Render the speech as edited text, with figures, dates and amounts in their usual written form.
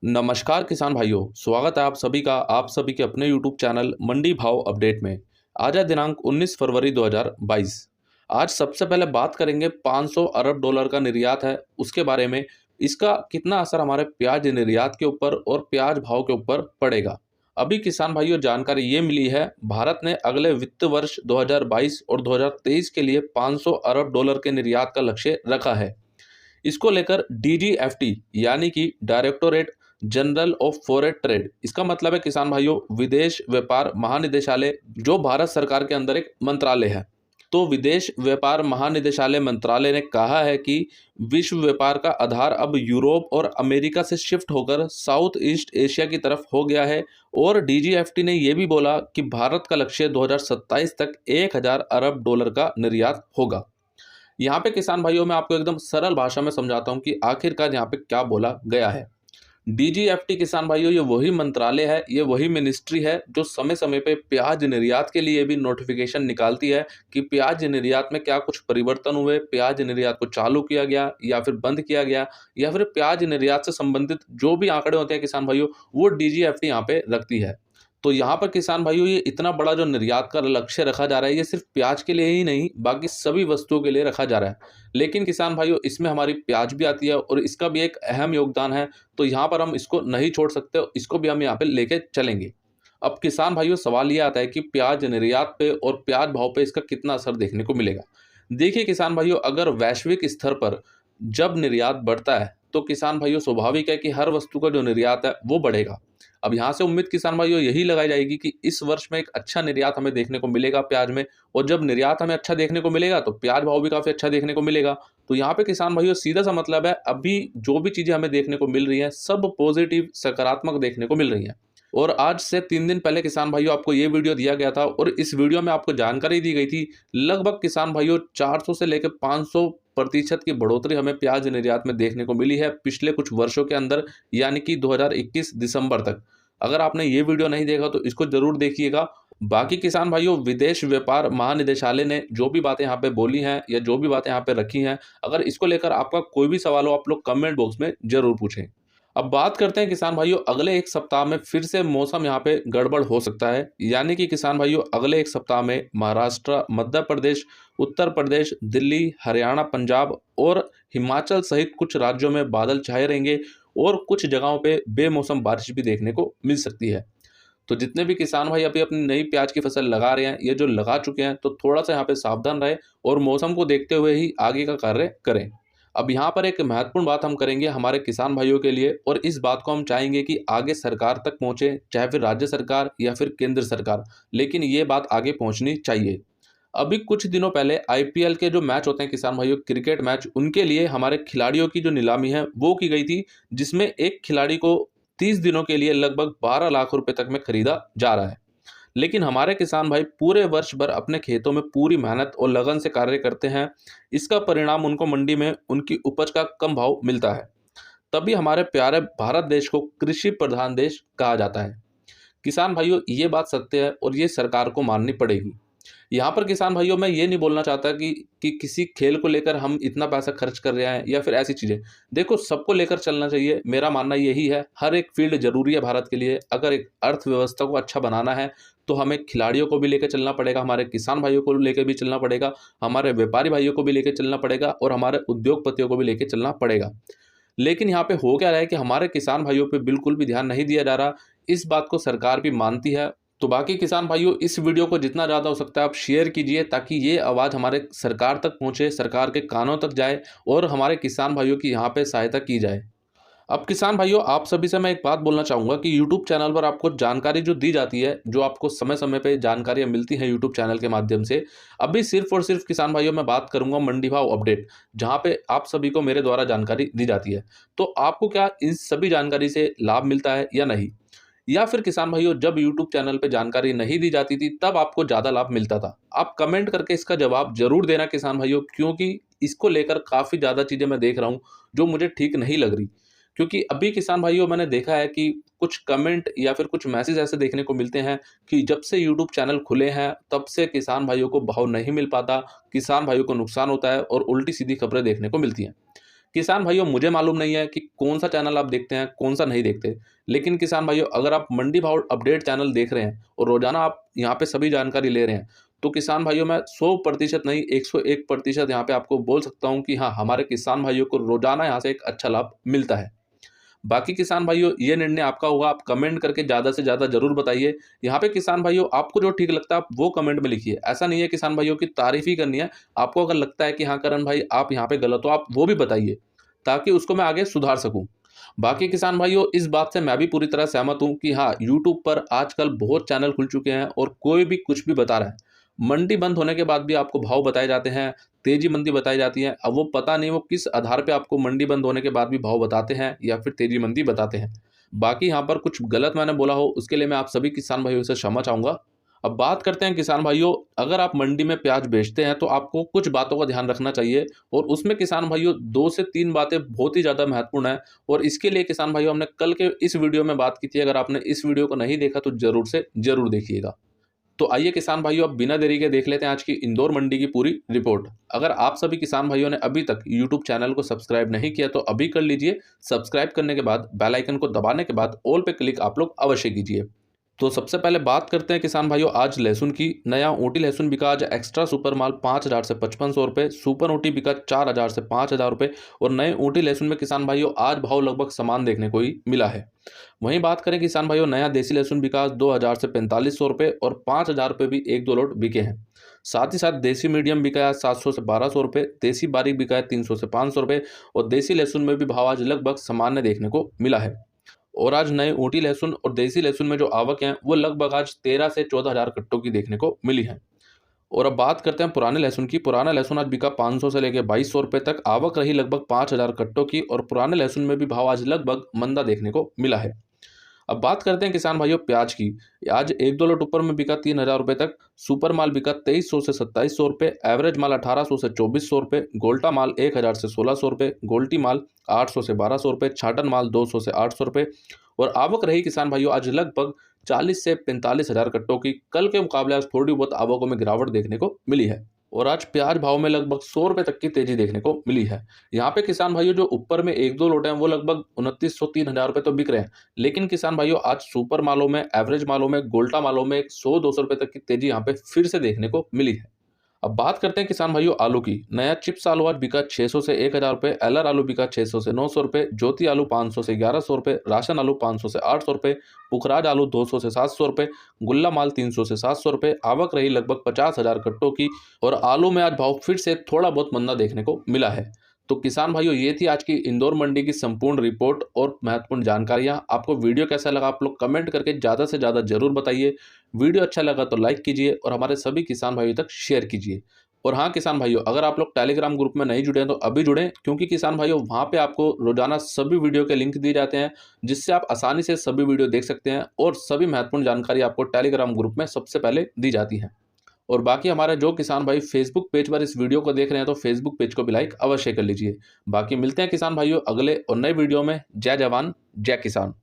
नमस्कार किसान भाइयों, स्वागत है आप सभी का आप सभी के अपने YouTube चैनल मंडी भाव अपडेट में। आज है दिनांक 19 फरवरी 2022। आज सबसे पहले बात करेंगे 500 अरब डॉलर का निर्यात है उसके बारे में। इसका कितना असर हमारे प्याज निर्यात के ऊपर और प्याज भाव के ऊपर पड़ेगा। अभी किसान भाइयों जानकारी ये मिली है, भारत ने अगले वित्त वर्ष 2022 और 2023 के लिए 500 अरब डॉलर के निर्यात का लक्ष्य रखा है। इसको लेकर डीजीएफटी यानी कि directorate general of foreign trade, इसका मतलब है किसान भाइयों विदेश व्यापार महानिदेशालय, जो भारत सरकार के अंदर एक मंत्रालय है। तो विदेश व्यापार महानिदेशालय मंत्रालय ने कहा है कि विश्व व्यापार का आधार अब यूरोप और अमेरिका से शिफ्ट होकर साउथ ईस्ट एशिया की तरफ हो गया है। और डीजीएफटी ने यह भी बोला कि भारत का लक्ष्य 2027 तक 1000 अरब डॉलर का निर्यात होगा। यहाँ पे किसान भाइयों मैं आपको एकदम सरल भाषा में समझाता हूँ कि आखिरकार यहाँ पे क्या बोला गया है। डीजीएफटी किसान भाइयों ये वही मंत्रालय है, ये वही मिनिस्ट्री है जो समय समय पे प्याज निर्यात के लिए भी नोटिफिकेशन निकालती है कि प्याज निर्यात में क्या कुछ परिवर्तन हुए, प्याज निर्यात को चालू किया गया या फिर बंद किया गया, या फिर प्याज निर्यात से संबंधित जो भी आंकड़े होते हैं किसान भाइयों वो डीजीएफटी यहाँ पे रखती है। तो यहाँ पर किसान भाइयों ये इतना बड़ा जो निर्यात का लक्ष्य रखा जा रहा है, ये सिर्फ प्याज के लिए ही नहीं बाकी सभी वस्तुओं के लिए रखा जा रहा है। लेकिन किसान भाइयों इसमें हमारी प्याज भी आती है और इसका भी एक अहम योगदान है। तो यहाँ पर हम इसको नहीं छोड़ सकते, इसको भी हम यहाँ पे लेके चलेंगे। अब किसान भाइयों सवाल ये आता है कि प्याज निर्यात पे और प्याज भाव पे इसका कितना असर देखने को मिलेगा। देखिए किसान भाइयों, अगर वैश्विक स्तर पर जब निर्यात बढ़ता है तो किसान भाइयों स्वाभाविक है कि हर वस्तु का जो निर्यात है वो बढ़ेगा। अब यहाँ से उम्मीद किसान भाइयों यही लगाई जाएगी कि इस वर्ष में एक अच्छा निर्यात हमें देखने को मिलेगा प्याज में, और जब निर्यात हमें अच्छा देखने को मिलेगा तो प्याज भाव भी काफी अच्छा देखने को मिलेगा। तो यहाँ पे किसान भाइयों सीधा सा मतलब है, अभी जो भी चीजें हमें देखने को मिल रही हैं सब पॉजिटिव सकारात्मक देखने को मिल रही हैं। और आज से 3 दिन पहले किसान भाइयों आपको ये वीडियो दिया गया था और इस वीडियो में आपको जानकारी दी गई थी लगभग किसान भाइयों 400 से लेकर 500% की बढ़ोतरी हमें प्याज निर्यात में देखने को मिली है पिछले कुछ वर्षों के अंदर, यानी कि 2021 दिसंबर तक। अगर आपने ये वीडियो नहीं देखा तो इसको जरूर देखिएगा। बाकी किसान भाइयों विदेश व्यापार महानिदेशालय ने जो भी बातें यहाँ पे बोली हैं या जो भी बातें यहाँ पे रखी हैं, अगर इसको लेकर आपका कोई भी सवाल हो आप लोग कमेंट बॉक्स में जरूर पूछें। अब बात करते हैं किसान भाइयों, अगले एक सप्ताह में फिर से मौसम यहाँ पे गड़बड़ हो सकता है। यानी कि किसान भाइयों अगले एक सप्ताह में महाराष्ट्र, मध्य प्रदेश, उत्तर प्रदेश, दिल्ली, हरियाणा, पंजाब और हिमाचल सहित कुछ राज्यों में बादल छाए रहेंगे और कुछ जगहों पे बेमौसम बारिश भी देखने को मिल सकती है। तो जितने भी किसान भाई अभी अपनी नई प्याज की फसल लगा रहे हैं, ये जो लगा चुके हैं, तो थोड़ा सा यहाँ पे सावधान रहे और मौसम को देखते हुए ही आगे का कार्य करें। अब यहाँ पर एक महत्वपूर्ण बात हम करेंगे हमारे किसान भाइयों के लिए, और इस बात को हम चाहेंगे कि आगे सरकार तक पहुँचे, चाहे फिर राज्य सरकार या फिर केंद्र सरकार, लेकिन ये बात आगे पहुँचनी चाहिए। अभी कुछ दिनों पहले आईपीएल के जो मैच होते हैं किसान भाइयों, क्रिकेट मैच, उनके लिए हमारे खिलाड़ियों की जो नीलामी है वो की गई थी, जिसमें एक खिलाड़ी को 30 दिनों के लिए लगभग 12 लाख रुपए तक में खरीदा जा रहा है। लेकिन हमारे किसान भाई पूरे वर्ष भर अपने खेतों में पूरी मेहनत और लगन से कार्य करते हैं, इसका परिणाम उनको मंडी में उनकी उपज का कम भाव मिलता है। तभी हमारे प्यारे भारत देश को कृषि प्रधान देश कहा जाता है। किसान भाइयों ये बात सत्य है और ये सरकार को माननी पड़ेगी। यहाँ पर किसान भाइयों मैं ये नहीं बोलना चाहता कि किसी खेल को लेकर हम इतना पैसा खर्च कर रहे हैं या फिर ऐसी चीज़ें। देखो सबको लेकर चलना चाहिए, मेरा मानना यही है, हर एक फील्ड जरूरी है भारत के लिए। अगर एक अर्थव्यवस्था को अच्छा बनाना है तो हमें खिलाड़ियों को भी लेकर चलना पड़ेगा, हमारे किसान भाइयों को लेकर भी चलना पड़ेगा, हमारे व्यापारी भाइयों को भी लेकर चलना पड़ेगा और हमारे उद्योगपतियों को भी लेकर चलना पड़ेगा। लेकिन यहाँ पे हो क्या रहा है कि हमारे किसान भाइयों पे बिल्कुल भी ध्यान नहीं दिया जा रहा। इस बात को सरकार भी मानती है। तो बाकी किसान भाइयों इस वीडियो को जितना ज़्यादा हो सकता है आप शेयर कीजिए, ताकि ये आवाज़ हमारे सरकार तक पहुँचे, सरकार के कानों तक जाए और हमारे किसान भाइयों की यहाँ पे सहायता की जाए। अब किसान भाइयों आप सभी से मैं एक बात बोलना चाहूँगा कि यूट्यूब चैनल पर आपको जानकारी जो दी जाती है, जो आपको समय समय पे जानकारियाँ मिलती हैं यूट्यूब चैनल के माध्यम से, अभी सिर्फ और सिर्फ किसान भाइयों मैं बात करूँगा मंडी भाव अपडेट, जहाँ पे आप सभी को मेरे द्वारा जानकारी दी जाती है। तो आपको क्या इस सभी जानकारी से लाभ मिलता है या नहीं, या फिर किसान भाइयों जब यूट्यूब चैनल पे जानकारी नहीं दी जाती थी तब आपको ज़्यादा लाभ मिलता था? आप कमेंट करके इसका जवाब जरूर देना किसान भाइयों, क्योंकि इसको लेकर काफ़ी ज़्यादा चीज़ें मैं देख रहा हूँ जो मुझे ठीक नहीं लग रही। क्योंकि अभी किसान भाइयों मैंने देखा है कि कुछ कमेंट या फिर कुछ मैसेज ऐसे देखने को मिलते हैं कि जब से यूट्यूब चैनल खुले हैं तब से किसान भाइयों को भाव नहीं मिल पाता, किसान भाइयों को नुकसान होता है और उल्टी सीधी खबरें देखने को मिलती हैं। किसान भाइयों, मुझे मालूम नहीं है कि कौन सा चैनल आप देखते हैं, कौन सा नहीं देखते, लेकिन किसान भाइयों, अगर आप मंडी भाव अपडेट चैनल देख रहे हैं और रोजाना आप यहाँ पे सभी जानकारी ले रहे हैं, तो किसान भाइयों, मैं 100% नहीं 101% यहाँ पे आपको बोल सकता हूँ कि हाँ, हमारे किसान भाइयों को रोजाना यहाँ से एक अच्छा लाभ मिलता है। बाकी किसान भाइयों, ये निर्णय आपका होगा, आप कमेंट करके ज़्यादा से ज़्यादा जरूर बताइए। यहाँ पे किसान भाइयों, आपको जो ठीक लगता है आप वो कमेंट में लिखिए। ऐसा नहीं है किसान भाइयों की तारीफ ही करनी है, आपको अगर लगता है कि हाँ करण भाई आप यहाँ पे गलत हो, आप वो भी बताइए, ताकि उसको मैं आगे सुधार सकूं। बाकी किसान भाइयों, इस बात से मैं भी पूरी तरह सहमत हूं कि हाँ, यूट्यूब पर आजकल बहुत चैनल खुल चुके हैं और कोई भी कुछ भी बता रहा है। मंडी बंद होने के बाद भी आपको भाव बताए जाते हैं, तेजी मंदी बताई जाती है। अब वो पता नहीं वो किस आधार पे आपको मंडी बंद होने के बाद भी भाव बताते हैं या फिर तेजी मंदी बताते हैं। बाकी यहाँ पर कुछ गलत मैंने बोला हो, उसके लिए मैं आप सभी किसान भाइयों से क्षमा चाहूंगा। अब बात करते हैं किसान भाइयों, अगर आप मंडी में प्याज बेचते हैं तो आपको कुछ बातों का ध्यान रखना चाहिए, और उसमें किसान भाइयों 2 से 3 बातें बहुत ही ज़्यादा महत्वपूर्ण है। और इसके लिए किसान भाइयों, हमने कल के इस वीडियो में बात की थी, अगर आपने इस वीडियो को नहीं देखा तो जरूर से जरूर देखिएगा। तो आइए किसान भाइयों, अब बिना देरी के देख लेते हैं आज की इंदौर मंडी की पूरी रिपोर्ट। अगर आप सभी किसान भाइयों ने अभी तक यूट्यूब चैनल को सब्सक्राइब नहीं किया तो अभी कर लीजिए। सब्सक्राइब करने के बाद बेल आइकन को दबाने के बाद ऑल पे क्लिक आप लोग अवश्य कीजिए। तो सबसे पहले बात करते हैं किसान भाइयों आज लहसुन की। नया ऊटी लहसुन बिका आज एक्स्ट्रा सुपर माल 5,000 से 5,500 रुपये, सुपर ऊटी बिका 4,000 से 5,000 रुपये, और नए ऊटी लहसुन में किसान भाइयों आज भाव लगभग समान देखने को ही मिला है। वहीं बात करें किसान भाइयों, नया देसी लहसुन बिका आज 2,000 से 4,500 रुपये और 5,000 रुपये भी एक दो लोट बिके हैं। साथ ही साथ देसी मीडियम बिका है 700 से 1,200 रुपये, देसी बारीक बिका है 300 से 500 रुपये, और देसी लहसुन में भी भाव आज लगभग सामान्य देखने को मिला है। और आज नए ऊटी लहसुन और देसी लहसुन में जो आवक है वो लगभग आज 13 से 14,000 कट्टों की देखने को मिली है। और अब बात करते हैं पुराने लहसुन की। पुराना लहसुन आज बिका 500 से लेकर 2,200 रुपये तक, आवक रही लगभग 5,000 कट्टों की, और पुराने लहसुन में भी भाव आज लगभग मंदा देखने को मिला है। अब बात करते हैं किसान भाइयों प्याज की। आज एक दो लोट ऊपर में बिका 3,000 रुपये तक, सुपर माल बिका 2,300 से 2,700 रुपये, एवरेज माल 1,800 से 2,400 रुपये, गोल्टा माल 1,000 से 1,600 रुपये, गोल्टी माल 800 से 1,200 रुपये, छाटन माल 200 से 800 रुपये। और आवक रही किसान भाइयों आज लगभग 40 से 45,000 कट्टों की। कल के मुकाबले आज थोड़ी बहुत आवकों में गिरावट देखने को मिली है, और आज प्याज भाव में लगभग 100 रुपये तक की तेजी देखने को मिली है। यहाँ पे किसान भाइयों जो ऊपर में एक दो लोट हैं वो लगभग 2,900 3,000 रुपये तो बिक रहे हैं, लेकिन किसान भाइयों आज सुपर मालों में, एवरेज मालों में, गोल्टा मालों में 100-200 रुपये तक की तेजी यहाँ पे फिर से देखने को मिली है। अब बात करते हैं किसान भाइयों आलू की। नया चिप्स आलू आज बिका 600 से 1,000 रुपये, एलआर आलू बिका 600 से 900 रुपये, ज्योति आलू 500 से 1,100 रुपये, राशन आलू 500 से 800 रुपये, पुखराज आलू 200 से 700 रुपये, गुल्ला माल 300 से 700 रुपये। आवक रही लगभग 50,000 कट्टों की, और आलू में आज भाव फिर से थोड़ा बहुत मंदा देखने को मिला है। तो किसान भाइयों, ये थी आज की इंदौर मंडी की संपूर्ण रिपोर्ट और महत्वपूर्ण जानकारियां। आपको वीडियो कैसा लगा आप लोग कमेंट करके ज़्यादा से ज़्यादा जरूर बताइए। वीडियो अच्छा लगा तो लाइक कीजिए और हमारे सभी किसान भाइयों तक शेयर कीजिए। और हाँ किसान भाइयों, अगर आप लोग टेलीग्राम ग्रुप में नहीं जुड़े हैं तो अभी जुड़ें, क्योंकि किसान भाइयों वहाँ पे आपको रोजाना सभी वीडियो के लिंक दिए जाते हैं, जिससे आप आसानी से सभी वीडियो देख सकते हैं, और सभी महत्वपूर्ण जानकारी आपको टेलीग्राम ग्रुप में सबसे पहले दी जाती है। और बाकी हमारे जो किसान भाई फेसबुक पेज पर इस वीडियो को देख रहे हैं तो फेसबुक पेज को भी लाइक अवश्य कर लीजिए। बाकी मिलते हैं किसान भाइयों अगले और नए वीडियो में। जय जवान जय किसान।